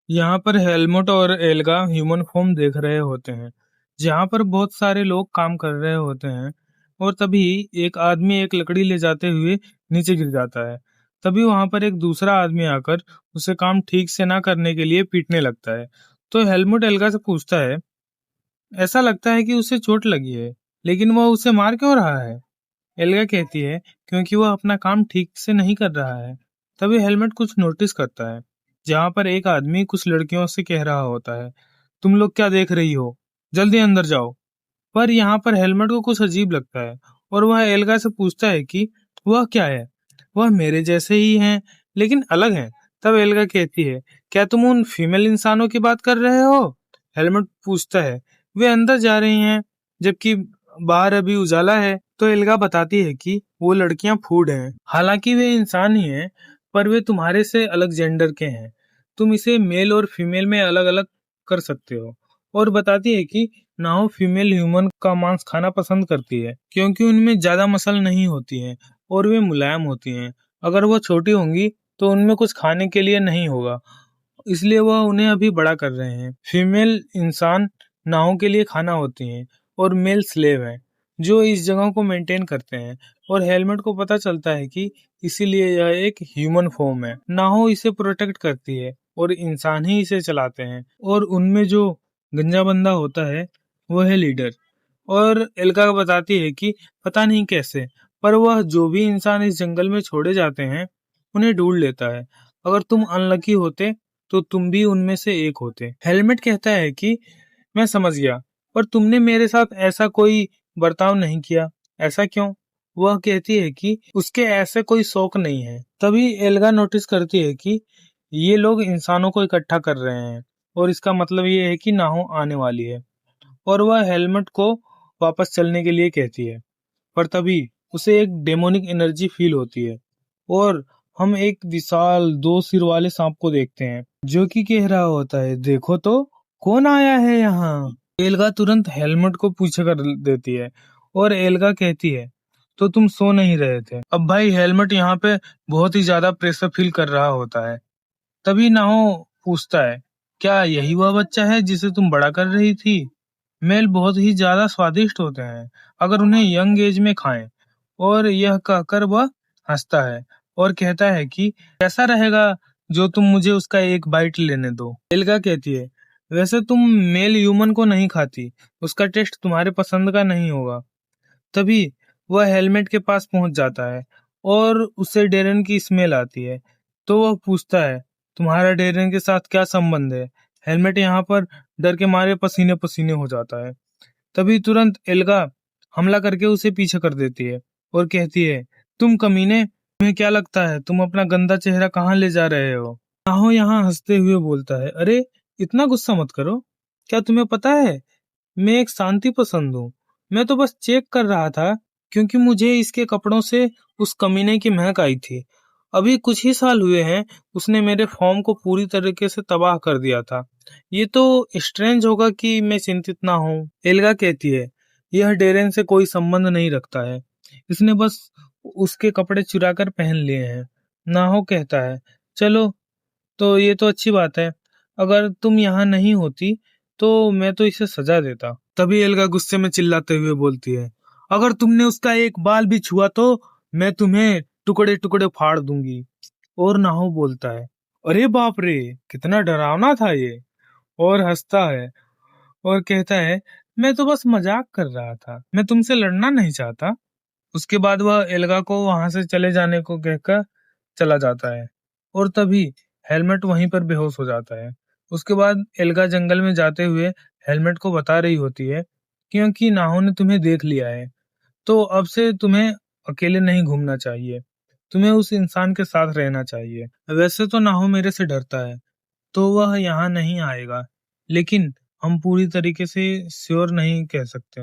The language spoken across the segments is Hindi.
यहाँ पर हेलमुट और एल्गा ह्यूमन फॉर्म देख रहे होते हैं, जहाँ पर बहुत सारे लोग काम कर रहे होते हैं। और तभी एक आदमी एक लकड़ी ले जाते हुए नीचे गिर जाता है। तभी वहां पर एक दूसरा आदमी आकर उसे काम ठीक से ना करने के लिए पीटने लगता है। तो हेलमुट एल्गा से पूछता है, ऐसा लगता है कि उसे चोट लगी है, लेकिन वह उसे मार क्यों रहा है? एल्गा कहती है, क्योंकि वह अपना काम ठीक से नहीं कर रहा है। तभी हेलमेट कुछ नोटिस करता है, जहाँ पर एक आदमी कुछ लड़कियों से कह रहा होता है, तुम लोग क्या देख रही हो, जल्दी अंदर जाओ। पर यहाँ पर हेलमेट को कुछ अजीब लगता है और वह एल्गा से पूछता है कि वह क्या है। वह मेरे जैसे ही हैं, लेकिन अलग हैं। तब एल्गा कहती है, क्या तुम उन फीमेल इंसानों की बात कर रहे हो? हेलमेट पूछता है, वे अंदर जा रही हैं, जबकि बाहर अभी उजाला है। तो एल्गा बताती है कि वो लड़कियां फूड हैं, हालांकि वे इंसान ही हैं, पर वे तुम्हारे से अलग जेंडर के हैं। तुम इसे मेल और फीमेल में अलग अलग कर सकते हो। और बताती है कि नाओ फीमेल ह्यूमन का मांस खाना पसंद करती है, क्योंकि उनमें ज्यादा मसल नहीं होती हैं और वे मुलायम होती हैं। अगर वो छोटी होंगी तो उनमें कुछ खाने के लिए नहीं होगा, इसलिए वह उन्हें अभी बड़ा कर रहे हैं। फीमेल इंसान नाव के लिए खाना होती हैं और मेल स्लेव हैं, जो इस जगह को मेंटेन करते हैं। और हेलमेट को पता चलता है कि इसीलिए यह एक ह्यूमन फॉर्म है। नाव इसे प्रोटेक्ट करती है और इंसान ही इसे चलाते हैं। और उनमें जो गंजा बंदा होता है वो है लीडर। और एल्गा बताती है कि पता नहीं कैसे, पर वह जो भी इंसान इस जंगल में छोड़े जाते हैं उन्हें ढूंढ लेता है। अगर तुम अनलकी होते तो तुम भी उनमें से एक होते। हेलमेट कहता है कि मैं समझ गया, पर तुमने मेरे साथ ऐसा कोई बर्ताव नहीं किया, ऐसा क्यों? वह कहती है कि उसके ऐसे कोई शौक नहीं है। तभी एल्गा नोटिस करती है कि ये लोग इंसानों को इकट्ठा कर रहे हैं और इसका मतलब ये है कि नाहो आने वाली है। और वह हेलमेट को वापस चलने के लिए कहती है, पर तभी उसे एक डेमोनिक एनर्जी फील होती है और हम एक विशाल दो सिर वाले सांप को देखते हैं, जो कि कह रहा होता है, देखो तो कौन आया है यहाँ। एल्गा तुरंत हेलमेट को पीछे कर देती है और एल्गा कहती है, तो तुम सो नहीं रहे थे? अब भाई हेलमेट यहाँ पे बहुत ही ज्यादा प्रेशर फील कर रहा होता है। तभी नाहो पूछता है, क्या यही वह बच्चा है जिसे तुम बड़ा कर रही थी? मेल बहुत ही ज्यादा स्वादिष्ट होते हैं अगर उन्हें यंग एज में खाएं। और यह कहकर वह हंसता है और कहता है कि कैसा रहेगा जो तुम मुझे उसका एक बाइट लेने दो। एल्गा कहती है, वैसे तुम मेल ह्यूमन को नहीं खाती, उसका टेस्ट तुम्हारे पसंद का नहीं होगा। तभी वह हेलमेट के पास पहुंच जाता है और उसे डेरन की स्मेल आती है। तो वह पूछता है, तुम्हारा डेरन के साथ क्या संबंध है? हेलमेट यहाँ पर डर के मारे पसीने पसीने हो जाता है। तभी तुरंत एल्गा हमला करके उसे पीछे कर देती है और कहती है, तुम कमीने, तुम्हें क्या लगता है तुम अपना गंदा चेहरा कहाँ ले जा रहे हो? आहो यहाँ हंसते हुए बोलता है, अरे इतना गुस्सा मत करो, क्या तुम्हें पता है मैं एक शांति पसंद हूँ। मैं तो बस चेक कर रहा था, क्योंकि मुझे इसके कपड़ों से उस कमीने की महक आई थी। अभी कुछ ही साल हुए हैं उसने मेरे फॉर्म को पूरी तरीके से तबाह कर दिया था। ये तो स्ट्रेंज होगा कि मैं चिंतित ना हूँ। एल्गा कहती है, यह डेरेन से कोई संबंध नहीं रखता है, इसने बस उसके कपड़े चुरा कर पहन लिए हैं। नाहो कहता है, चलो तो ये तो अच्छी बात है, अगर तुम यहाँ नहीं होती तो मैं तो इसे सजा देता। तभी एल्गा गुस्से में चिल्लाते हुए बोलती है, अगर तुमने उसका एक बाल भी छुआ तो मैं तुम्हें टुकड़े टुकड़े फाड़ दूंगी। और नाहो बोलता है, अरे बाप रे, कितना डरावना था ये। और हंसता है और कहता है, मैं तो बस मजाक कर रहा था, मैं तुमसे लड़ना नहीं चाहता। उसके बाद वह एल्गा को वहां से चले जाने को कहकर चला जाता है और तभी हेलमेट वहीं पर बेहोश हो जाता है। उसके बाद एल्गा जंगल में जाते हुए हेलमेट को बता रही होती है, क्योंकि नाहो ने तुम्हें देख लिया है तो अब से तुम्हें अकेले नहीं घूमना चाहिए, तुम्हें उस इंसान के साथ रहना चाहिए। वैसे तो नाहो मेरे से डरता है तो वह यहाँ नहीं आएगा, लेकिन हम पूरी तरीके से श्योर नहीं कह सकते।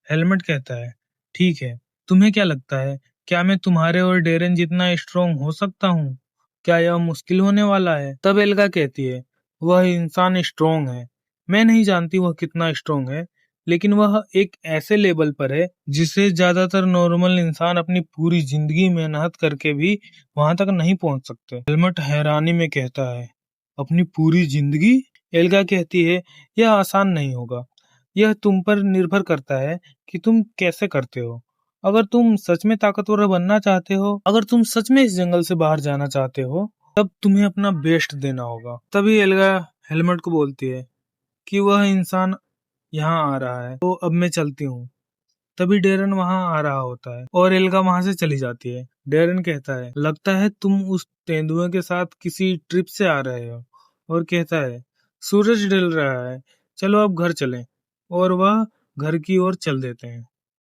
हेलमेट कहता है, ठीक है, तुम्हें क्या लगता है, क्या मैं तुम्हारे और डेरेन जितना स्ट्रोंग हो सकता हूँ? क्या यह मुश्किल होने वाला है? तब एल्गा कहती है, वह इंसान स्ट्रोंग है, मैं नहीं जानती वह कितना स्ट्रोंग है, लेकिन वह एक ऐसे लेवल पर है जिसे ज्यादातर नॉर्मल इंसान अपनी पूरी जिंदगी मेहनत करके भी वहां तक नहीं पहुंच सकते। हेलमेट हैरानी में कहता है, अपनी पूरी जिंदगी? एल्गा कहती है, यह आसान नहीं होगा। यह तुम पर निर्भर करता है कि तुम कैसे करते हो। अगर तुम सच में ताकतवर बनना चाहते हो, अगर तुम सच में इस जंगल से बाहर जाना चाहते हो, तब तुम्हें अपना बेस्ट देना होगा। तभी एल्गा हेलमेट को बोलती है कि वह इंसान यहाँ आ रहा है, तो अब मैं चलती हूँ। तभी डेरन वहां आ रहा होता है और एल्गा वहां से चली जाती है। डेरन कहता है, लगता है तुम उस तेंदुए के साथ किसी ट्रिप से आ रहे हो। और कहता है, सूरज ढल रहा है, चलो अब घर चलें। और वह घर की ओर चल देते हैं।